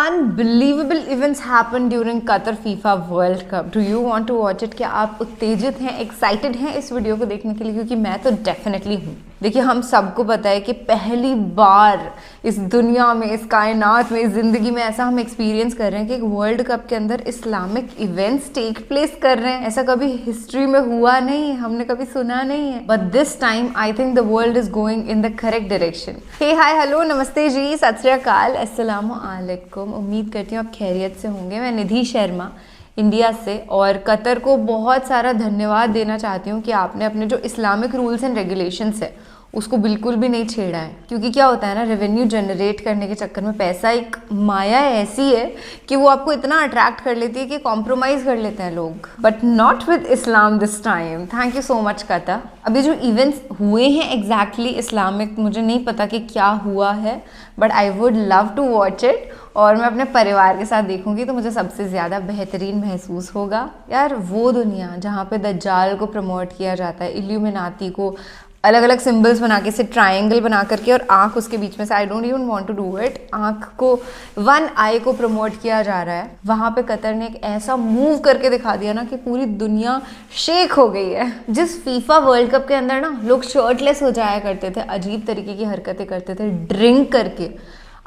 Unbelievable events happened during Qatar FIFA World Cup. Do you want to watch it? क्या आप उत्तेजित हैं, excited हैं इस वीडियो को देखने के लिए? क्योंकि मैं तो डेफिनेटली हूँ। देखिए, हम सबको पता है कि पहली बार इस दुनिया में, इस कायनात में, इस ज़िंदगी में ऐसा हम एक्सपीरियंस कर रहे हैं कि एक वर्ल्ड कप के अंदर इस्लामिक इवेंट्स टेक प्लेस कर रहे हैं। ऐसा कभी हिस्ट्री में हुआ नहीं है, हमने कभी सुना नहीं है। But this time I think the world is going in the correct direction. Hey hi hello नमस्ते जी, सत श्री अकाल, अस्सलाम वालेकुम। उम्मीद करती हूँ आप खैरियत से होंगे। मैं निधि शर्मा इंडिया से, और कतर को बहुत सारा धन्यवाद देना चाहती हूँ कि आपने अपने जो इस्लामिक रूल्स एंड रेगुलेशंस है उसको बिल्कुल भी नहीं छेड़ा है। क्योंकि क्या होता है ना, रेवेन्यू जनरेट करने के चक्कर में पैसा एक माया ऐसी है कि वो आपको इतना अट्रैक्ट कर लेती है कि कॉम्प्रोमाइज़ कर लेते हैं लोग। But not with Islam this time. Thank you so much Qatar. अभी जो इवेंट्स हुए हैं एग्जैक्टली इस्लामिक, मुझे नहीं पता कि क्या हुआ है, but I would love to watch it. और मैं अपने परिवार के साथ देखूंगी तो मुझे सबसे ज़्यादा बेहतरीन महसूस होगा। यार, वो दुनिया जहाँ पे दज्जाल को प्रमोट किया जाता है, इल्यूमिनाती को अलग अलग सिंबल्स बना के, से ट्रायंगल बना करके और आँख उसके बीच में से, I don't even want to do it, आँख को, वन आई को प्रमोट किया जा रहा है। वहाँ पे कतर ने एक ऐसा मूव करके दिखा दिया ना कि पूरी दुनिया शेक हो गई है। जिस फीफा वर्ल्ड कप के अंदर ना लोग शर्टलेस हो जाया करते थे, अजीब तरीके की हरकतें करते थे ड्रिंक करके,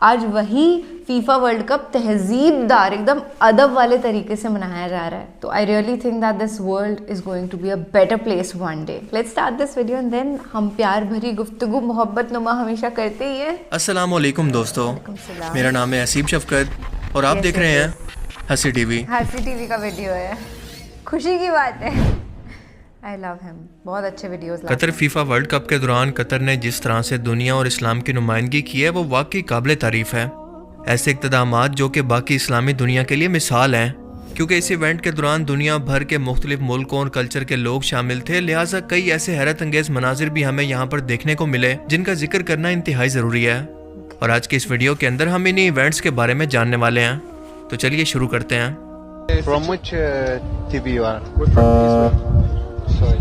आज वही फीफा वर्ल्ड कप तहजीबदार, एकदम अदब वाले तरीके से मनाया जा रहा है। तो I really think that this world is going to be a better place one day. Let's start this video and then हम प्यार भरी गुफ्तगू मोहब्बत नुमा हमेशा करते ही हैं। अस्सलाम वालेकुम दोस्तों, मेरा नाम है हसीब शफकत और आप देख रहे हैं हसी टीवी। हसी टीवी का वीडियो है, खुशी की बात है। आई लव हिम, बहुत अच्छे videos. Qatar FIFA world cup के दौरान कतर ने जिस तरह से दुनिया और इस्लाम की नुमाइंदगी की है वो वाकई काबिल तारीफ है। ऐसे इक़्तिदामात जो कि बाकी इस्लामी दुनिया के लिए मिसाल हैं, क्योंकि इस इवेंट के दौरान दुनिया भर के मुख्तलिफ मुल्कों और कल्चर के लोग शामिल थे, लिहाजा कई ऐसे हैरत अंगेज मनाजिर भी हमें यहाँ पर देखने को मिले जिनका जिक्र करना इंतहाई ज़रूरी है। और आज के इस वीडियो के अंदर हम इन्हीं इवेंट्स के बारे में जानने वाले हैं। तो चलिए शुरू करते हैं। From which TV you are? We're from Israel. Sorry.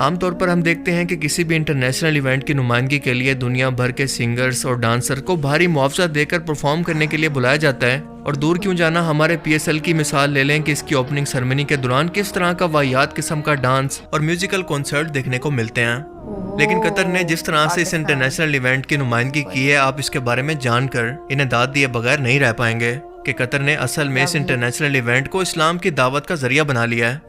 आमतौर पर हम देखते हैं कि किसी भी इंटरनेशनल इवेंट की नुमाइंदगी के लिए दुनिया भर के सिंगर्स और डांसर को भारी मुआवजा देकर परफॉर्म करने के लिए बुलाया जाता है। और दूर क्यों जाना, हमारे PSL की मिसाल ले लें कि इसकी ओपनिंग सेरेमनी के दौरान किस तरह का वाहियात किस्म का डांस और म्यूजिकल कॉन्सर्ट देखने को मिलते हैं। लेकिन कतर ने जिस तरह से इस इंटरनेशनल इवेंट की नुमाइंदगी की है, आप इसके बारे में जानकर इन्हें दाद दिए बगैर नहीं रह पाएंगे कि कतर ने असल में इस इंटरनेशनल इवेंट को इस्लाम की दावत का जरिया बना लिया है।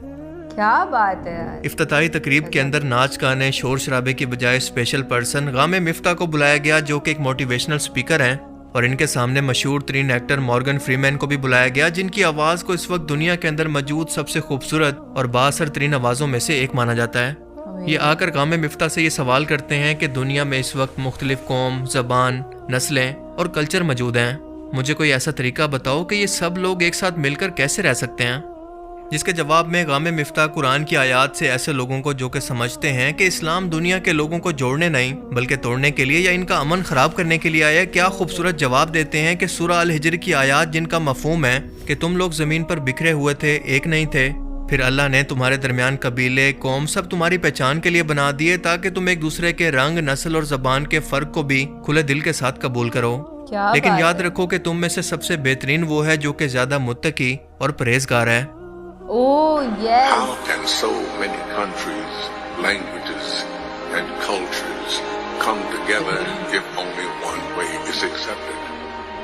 क्या बात है यार। इफ्तिताई तकरीब के अंदर नाच गाने शोर शराबे की बजाय स्पेशल पर्सन गामे मिफ्ता को बुलाया गया, जो कि एक मोटिवेशनल स्पीकर हैं। और इनके सामने मशहूर तरीन एक्टर मॉर्गन फ्रीमैन को भी बुलाया गया, जिनकी आवाज़ को इस वक्त दुनिया के अंदर मौजूद सबसे खूबसूरत और बाअसर तरीन आवाज़ों में से एक माना जाता है। ये आकर गामे मिफ्ता से ये सवाल करते हैं कि दुनिया में इस वक्त मुख्तलिफ कौम, ज़बान, नस्लें और कल्चर मौजूद हैं। मुझे कोई ऐसा तरीका बताओ कि ये सब लोग एक साथ मिलकर कैसे रह सकते हैं। जिसके जवाब में गामे मिफ्ता कुरान की आयत से ऐसे लोगों को जो कि समझते हैं कि इस्लाम दुनिया के लोगों को जोड़ने नहीं बल्कि तोड़ने के लिए या इनका अमन ख़राब करने के लिए आया है, क्या खूबसूरत जवाब देते हैं कि सूरह अल हिज्र की आयत जिनका मफहूम है कि तुम लोग ज़मीन पर बिखरे हुए थे, एक नहीं थे, फिर अल्लाह ने तुम्हारे दरमियान कबीले, कौम सब तुम्हारी पहचान के लिए बना दिए ताकि तुम एक दूसरे के रंग, नस्ल और ज़बान के फ़र्क को भी खुले दिल के साथ कबूल करो। लेकिन याद रखो कि तुम में से सबसे बेहतरीन वो है जो कि ज़्यादा मुत्तकी और परहेजगार है। Oh yes. How can so many countries, languages and cultures come together if only one way is accepted?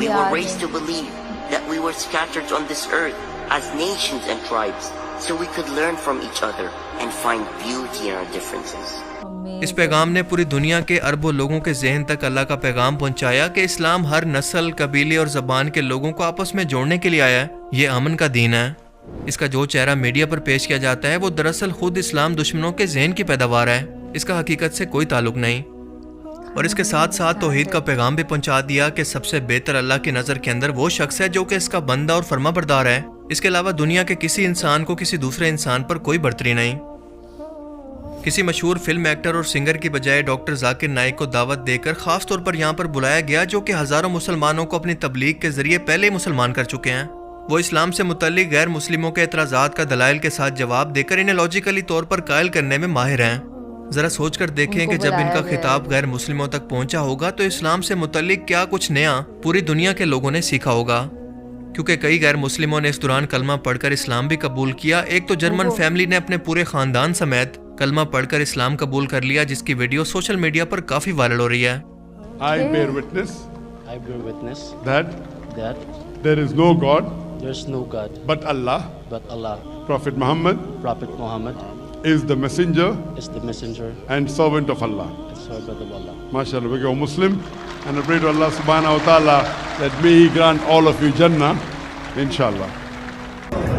We were raised to believe that we were scattered on this earth as nations and tribes, so we could learn from each other and find beauty in our differences. इस पैगाम ने पूरी दुनिया के अरबों लोगों के जहन तक अल्लाह का पैगाम पहुंचाया कि इस्लाम हर नस्ल, कबीले और ज़बान के लोगों को आपस में जोड़ने के लिए आया है। ये अमन का दीन है। इसका जो चेहरा मीडिया पर पेश किया जाता है वो दरअसल खुद इस्लाम दुश्मनों के जहन की पैदावार है। इसका हकीकत से कोई ताल्लुक नहीं। और इसके साथ साथ तौहीद का पैगाम भी पहुंचा दिया कि सबसे बेहतर अल्लाह की नज़र के अंदर वो शख्स है जो कि इसका बंदा और फर्माबरदार है। इसके अलावा दुनिया के किसी इंसान को किसी दूसरे इंसान पर कोई बर्तरी नहीं। किसी मशहूर फिल्म एक्टर और सिंगर की बजाय डॉक्टर जाकिर नाइक को दावत देकर खास तौर पर यहाँ पर बुलाया गया, जो कि हजारों मुसलमानों को अपनी तबलीग के जरिए पहले ही मुसलमान कर चुके हैं। वो इस्लाम से मुतल्लिक गैर मुस्लिमों के एतराज़ात का दलाइल के साथ जवाब देकर इन्हें लॉजिकली तौर पर कायल करने में माहिर हैं। जरा सोच कर देखें कि जब इनका खिताब गैर मुस्लिमों तक पहुंचा होगा तो इस्लाम से मुतल्लिक क्या कुछ नया पूरी दुनिया के लोगों ने सीखा होगा, क्योंकि कई गैर मुस्लिमों ने इस दौरान कलमा पढ़कर इस्लाम भी कबूल किया। एक तो जर्मन फैमिली ने अपने पूरे खानदान समेत कलमा पढ़कर इस्लाम कबूल कर लिया, जिसकी वीडियो सोशल मीडिया पर काफी वायरल हो रही है। I bear witness that there is no God but Allah. Prophet Muhammad is the messenger and servant of Allah. MashaAllah, we go Muslim, and I pray to Allah subhanahu wa ta'ala that may He grant all of you Jannah, inshallah.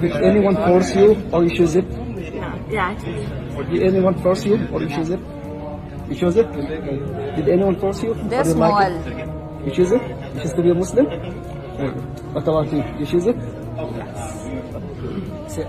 Did anyone force you or you choose it? Yeah. Did anyone force you or you choose it? You chose it? Did anyone force you? They're or you small. like it? You choose it? You choose to be a Muslim? What about you? You choose it? Say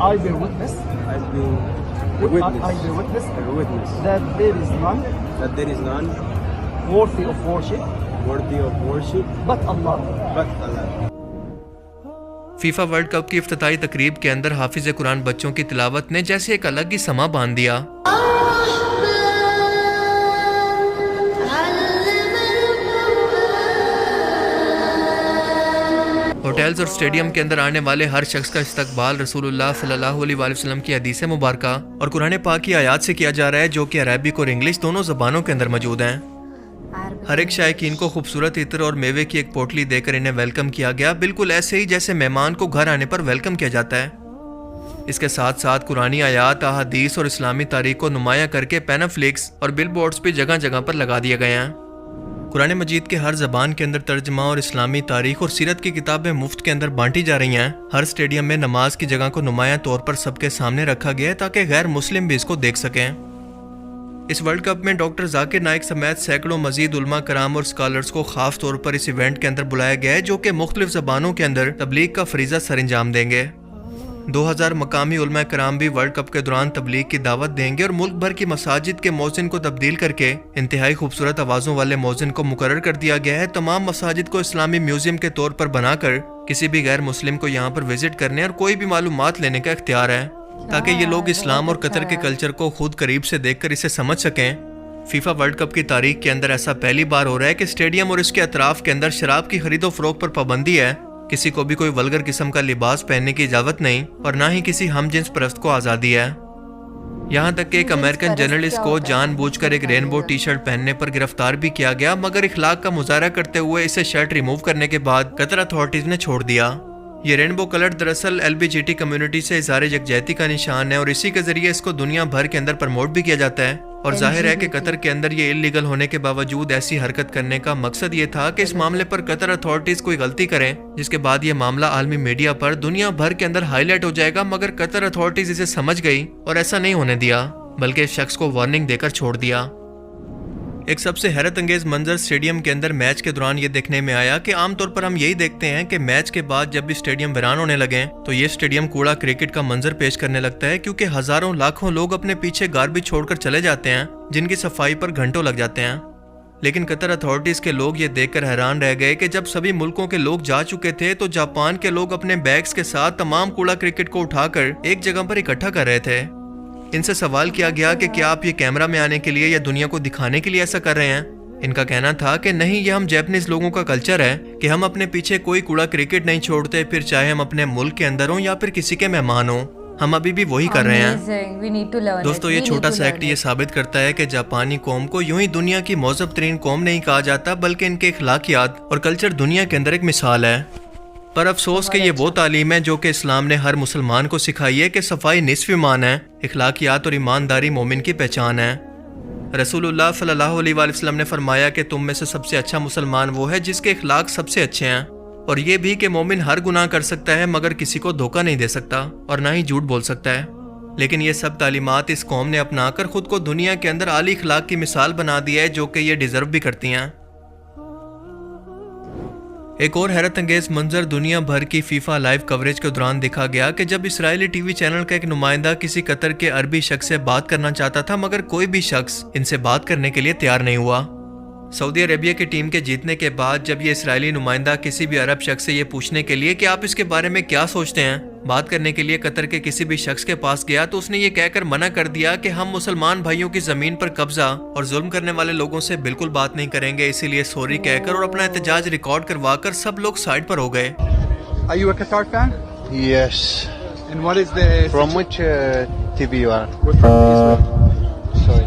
I bear witness that there is none worthy of worship but Allah. FIFA world cup की इफ्तिताई तकरीब के अंदर हाफिज कुरान बच्चों की तिलावत ने जैसे एक अलग ही समा बांध दिया। होटल्स और स्टेडियम के अंदर आने वाले हर शख्स का इस्तकबाल रसूलुल्लाह सल्लल्लाहु अलैहि वसल्लम की हदीस मुबारका और कुरान पाक की आयात से किया जा रहा है, जो कि अरबिक और इंग्लिश दोनों जबानों के अंदर मौजूद हैं। हर एक शायकीन को खूबसूरत इत्र और मेवे की एक पोटली देकर इन्हें वेलकम किया गया, बिल्कुल ऐसे ही जैसे मेहमान को घर आने पर वेलकम किया जाता है। इसके साथ साथ कुरानी आयात, अहादीस और इस्लामी तारीख को नुमाया करके पैनाफ्लिक्स और बिलबोर्ड्स भी जगह जगह पर लगा दिए गए हैं। कुरान मजीद के हर जबान के अंदर तर्जमा और इस्लामी तारीख और सीरत की किताबें मुफ्त के अंदर बांटी जा रही हैं। हर स्टेडियम में नमाज की जगह को नुमाया तौर पर सबके सामने रखा गया है ताकि गैर मुस्लिम भी इसको देख सकें। इस वर्ल्ड कप में डॉक्टर जाकिर नाइक समेत सैकड़ों मजीद उलमा कराम और स्कॉलर्स को खास तौर पर इस इवेंट के अंदर बुलाया गया है, जो कि मुख्तलिफ जबानों के अंदर तबलीग का फरीजा सर अंजाम देंगे। 2000 मकामी उलमा कराम भी वर्ल्ड कप के दौरान तबलीग की दावत देंगे और मुल्क भर की मसाजिद के मौजिन को तब्दील करके इंतहाई खूबसूरत आवाज़ों वाले मौजिन को मुकर्रर कर दिया गया है। तमाम मसाजिद को इस्लामी म्यूजियम के तौर पर बनाकर किसी भी गैर मुस्लिम को यहाँ पर विजिट करने और कोई भी मालूमात लेने का इख्तियार है, ताकि ये लोग इस्लाम और कतर के कल्चर को खुद करीब से देखकर इसे समझ सकें। फीफा वर्ल्ड कप की तारीख के अंदर ऐसा पहली बार हो रहा है कि स्टेडियम और इसके अतराफ के अंदर शराब की खरीदो फरोख्त पर पाबंदी है। किसी को भी कोई वल्गर किस्म का लिबास पहनने की इजाजत नहीं और ना ही किसी हमजिन्स परस्त को आज़ादी है। यहाँ तक कि एक अमेरिकन जर्नलिस्ट को जानबूझकर एक रेनबो टी शर्ट पहनने पर गिरफ्तार भी किया गया, मगर इखलाक का मुजाहरा करते हुए इसे शर्ट रिमूव करने के बाद कतर अथॉरिटीज ने छोड़ दिया। ये रेनबो कलर दरअसल LBGT कम्युनिटी से इज़हार यकजहती का निशान है और इसी के जरिए इसको दुनिया भर के अंदर प्रमोट भी किया जाता है। और जाहिर है कि कतर के अंदर ये इलीगल होने के बावजूद ऐसी हरकत करने का मकसद ये था कि इस मामले पर कतर अथॉरिटीज कोई गलती करें, जिसके बाद ये मामला आलमी मीडिया पर दुनिया भर के अंदर हाईलाइट हो जाएगा। मगर कतर अथॉरिटीज इसे समझ गई और ऐसा नहीं होने दिया, बल्कि इस शख्स को वार्निंग देकर छोड़ दिया। एक सबसे हैरत अंगेज मंजर स्टेडियम के अंदर मैच के दौरान ये देखने में आया कि आमतौर पर हम यही देखते हैं कि मैच के बाद जब भी स्टेडियम वीरान होने लगे तो ये स्टेडियम कूड़ा क्रिकेट का मंजर पेश करने लगता है, क्योंकि हजारों लाखों लोग अपने पीछे गार्बेज छोड़कर चले जाते हैं, जिनकी सफाई पर घंटों लग जाते हैं। लेकिन कतर अथॉरिटीज के लोग ये देखकर हैरान रह गए कि जब सभी मुल्कों के लोग जा चुके थे तो जापान के लोग अपने बैग्स के साथ तमाम कूड़ा क्रिकेट को उठाकर एक जगह पर इकट्ठा कर रहे थे। इनसे सवाल किया गया कि क्या आप ये कैमरा में आने के लिए या दुनिया को दिखाने के लिए ऐसा कर रहे हैं। इनका कहना था कि नहीं, ये हम जापानीज लोगों का कल्चर है कि हम अपने पीछे कोई कूड़ा क्रिकेट नहीं छोड़ते, फिर चाहे हम अपने मुल्क के अंदर हो या फिर किसी के मेहमान हो, हम अभी भी वही कर रहे हैं। दोस्तों, ये छोटा सा एक्ट ये साबित करता है कि जापानी कौम को यूं ही दुनिया की मौजब तरीन कौम नहीं कहा जाता, बल्कि इनके अखलाकियात और कल्चर दुनिया के अंदर एक मिसाल है। पर अफसोस कि ये वो तालीम है जो कि इस्लाम ने हर मुसलमान को सिखाई है कि सफाई निस्फ ईमान है, इखलाकियात और ईमानदारी मोमिन की पहचान है। रसूलुल्लाह सल्लल्लाहु अलैहि वसल्लम ने फरमाया कि तुम में से सबसे अच्छा मुसलमान वो है जिसके इखलाक सबसे अच्छे हैं, और ये भी कि मोमिन हर गुनाह कर सकता है मगर किसी को धोखा नहीं दे सकता और ना ही झूठ बोल सकता है। लेकिन ये सब तालीमात इस कौम ने अपनाकर खुद को दुनिया के अंदर आली इखलाक की मिसाल बना दिया है, जो कि ये डिजर्व भी करती हैं। एक और हैरत अंगेज मंजर दुनिया भर की फीफा लाइव कवरेज के दौरान देखा गया कि जब इस्राएली टीवी चैनल का एक नुमाइंदा किसी कतर के अरबी शख्स से बात करना चाहता था मगर कोई भी शख्स इनसे बात करने के लिए तैयार नहीं हुआ। सऊदी अरेबिया की टीम के जीतने के बाद जब ये इस्राएली नुमाइंदा किसी भी अरब शख्स से ये पूछने के लिए कि आप इसके बारे में क्या सोचते हैं, बात करने के लिए कतर के किसी भी शख्स के पास गया तो उसने ये कहकर मना कर दिया कि हम मुसलमान भाइयों की जमीन पर कब्जा और जुल्म करने वाले लोगों से बिल्कुल बात नहीं करेंगे, इसीलिए सॉरी कहकर और अपना एहतजाज रिकॉर्ड करवाकर सब लोग साइड पर हो गए। Are you a Qatar fan? Yes. And what is the... From which TV you are? We're from Israel. Sorry.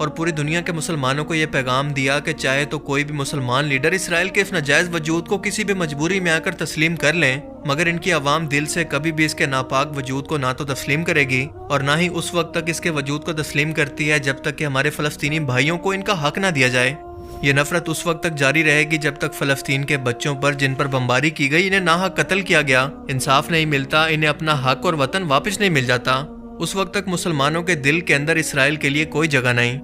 और पूरी दुनिया के मुसलमानों को यह पैगाम दिया कि चाहे तो कोई भी मुसलमान लीडर इसराइल के इस नाजायज वजूद को किसी भी मजबूरी में आकर तस्लीम कर लें, मगर इनकी आवाम दिल से कभी भी इसके नापाक वजूद को ना तो तस्लीम करेगी और ना ही उस वक्त तक इसके वजूद को तस्लीम करती है जब तक कि हमारे फलस्तीनी भाइयों को इनका हक ना दिया जाए। ये नफरत उस वक्त तक जारी रहेगी जब तक फलस्तीन के बच्चों पर जिन पर बमबारी की गई, इन्हें नाहक कत्ल किया गया, इंसाफ नहीं मिलता, इन्हें अपना हक और वतन वापस नहीं मिल जाता। उस वक्त तक मुसलमानों के दिल के अंदर इसराइल के लिए कोई जगह नहीं।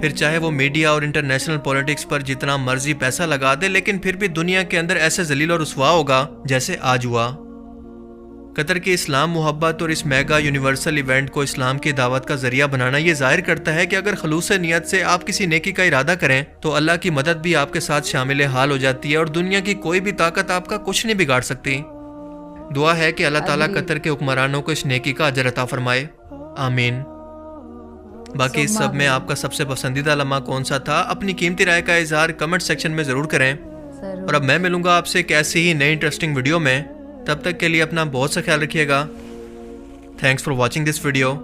फिर चाहे वो मीडिया और इंटरनेशनल पॉलिटिक्स पर जितना मर्जी पैसा लगा दे, लेकिन फिर भी दुनिया के अंदर ऐसे जलील और रुसवा होगा जैसे आज हुआ। कतर की इस्लाम मोहब्बत और इस मेगा यूनिवर्सल इवेंट को इस्लाम की दावत का जरिया बनाना ये जाहिर करता है कि अगर खलूस नियत से आप किसी नेकी का इरादा करें तो अल्लाह की मदद भी आपके साथ शामिल हाल हो जाती है और दुनिया की कोई भी ताकत आपका कुछ नहीं बिगाड़ सकती। दुआ है कि अल्लाह ताला कतर के हुक्मरानों को इस नेकी का अजर अता फरमाए, आमीन। बाकी इस सब में आपका सबसे पसंदीदा लम्हा कौन सा था, अपनी कीमती राय का इजहार कमेंट सेक्शन में जरूर करें। और अब मैं मिलूंगा आपसे एक ऐसी ही नई इंटरेस्टिंग वीडियो में, तब तक के लिए अपना बहुत सा ख्याल रखिएगा। Thanks for watching this video.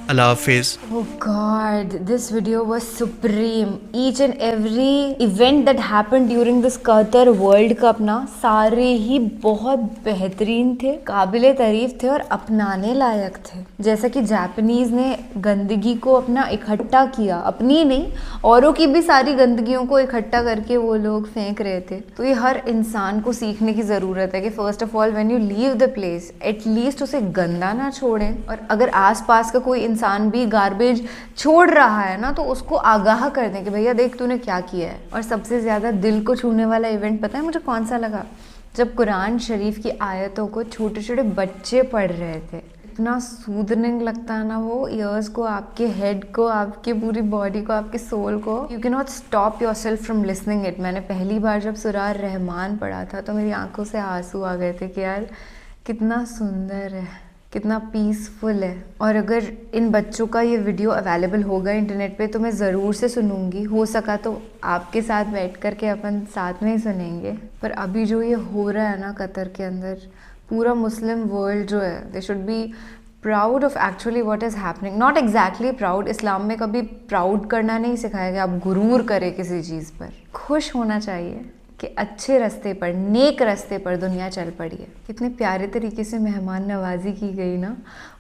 Allah Hafiz. Oh God, this video was supreme. Each and every event that happened during this Qatar World Cup ना सारे ही बहुत बेहतरीन थे, काबिले तारीफ थे और अपनाने लायक थे। जैसा कि जापानीज ने गंदगी को अपना इकट्ठा किया, अपनी नहीं औरों की भी सारी गंदगियों को इकट्ठा करके वो लोग फेंक रहे थे। तो ये हर इंसान को सीखने की ज़रूरत है कि first of all when you leave the place at least उसे गंदा ना छोड़ें, और अगर आसपास का कोई इंसान भी गार्बेज छोड़ रहा है ना तो उसको आगाह कर दें कि भैया देख तूने क्या किया है। और सबसे ज़्यादा दिल को छूने वाला इवेंट पता है मुझे कौन सा लगा? जब कुरान शरीफ की आयतों को छोटे छोटे बच्चे पढ़ रहे थे। इतना सूदनिंग लगता है ना वो ईयर्स को, आपके हेड को, आपके पूरी बॉडी को, आपके सोल को। You can not stop your self from listening it. मैंने पहली बार जब सूरह रहमान पढ़ा था तो मेरी आंखों से आंसू आ गए थे कि यार कितना सुंदर है, कितना पीसफुल है। और अगर इन बच्चों का ये वीडियो अवेलेबल होगा इंटरनेट पे तो मैं ज़रूर से सुनूंगी, हो सका तो आपके साथ बैठ कर के अपन साथ में ही सुनेंगे। पर अभी जो ये हो रहा है ना कतर के अंदर, पूरा मुस्लिम वर्ल्ड जो है they should be proud of actually what is happening. Not exactly proud, इस्लाम में कभी प्राउड करना नहीं सिखाया गया, आप गुरूर करें किसी चीज़ पर। खुश होना चाहिए कि अच्छे रास्ते पर, नेक रास्ते पर दुनिया चल पड़ी है। कितने प्यारे तरीके से मेहमान नवाजी की गई ना,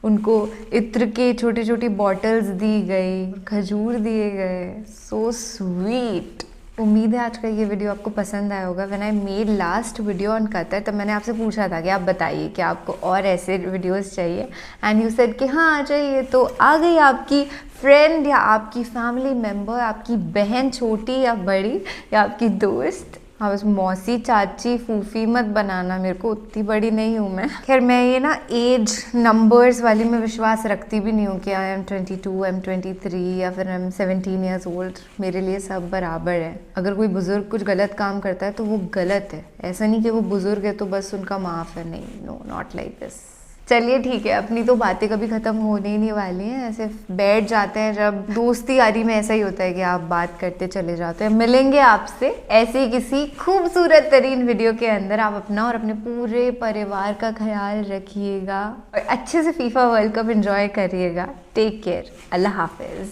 उनको इत्र के छोटी छोटी बॉटल्स दी गई, खजूर दिए गए, सो स्वीट। उम्मीद है आज का ये वीडियो आपको पसंद आया होगा। When I made last video on Qatar तब मैंने आपसे पूछा था कि आप बताइए कि आपको और ऐसे वीडियोस चाहिए, एंड यू सेड कि हाँ चाहिए। तो आ गई आपकी फ्रेंड या आपकी फैमिली मेम्बर, आपकी बहन छोटी या बड़ी या आपकी दोस्त। हाँ बस मौसी चाची फूफी मत बनाना, मेरे को उतनी बड़ी नहीं हूँ मैं। खैर मैं ये ना एज नंबर्स वाली में विश्वास रखती भी नहीं हूँ कि आई एम 22, आई एम 23 या फिर आई एम 17 ईयर्स ओल्ड। मेरे लिए सब बराबर है। अगर कोई बुजुर्ग कुछ गलत काम करता है तो वो गलत है, ऐसा नहीं कि वो बुजुर्ग है तो बस उनका माफ़ है, नहीं, नो नॉट लाइक दिस। चलिए ठीक है, अपनी तो बातें कभी ख़त्म होने ही नहीं वाली हैं। ऐसे बैठ जाते हैं, जब दोस्ती यारी में ऐसा ही होता है कि आप बात करते चले जाते हैं। मिलेंगे आपसे ऐसे किसी खूबसूरत तरीन वीडियो के अंदर। आप अपना और अपने पूरे परिवार का ख्याल रखिएगा और अच्छे से फीफा वर्ल्ड कप एंजॉय करिएगा। टेक केयर, अल्लाह हाफिज़।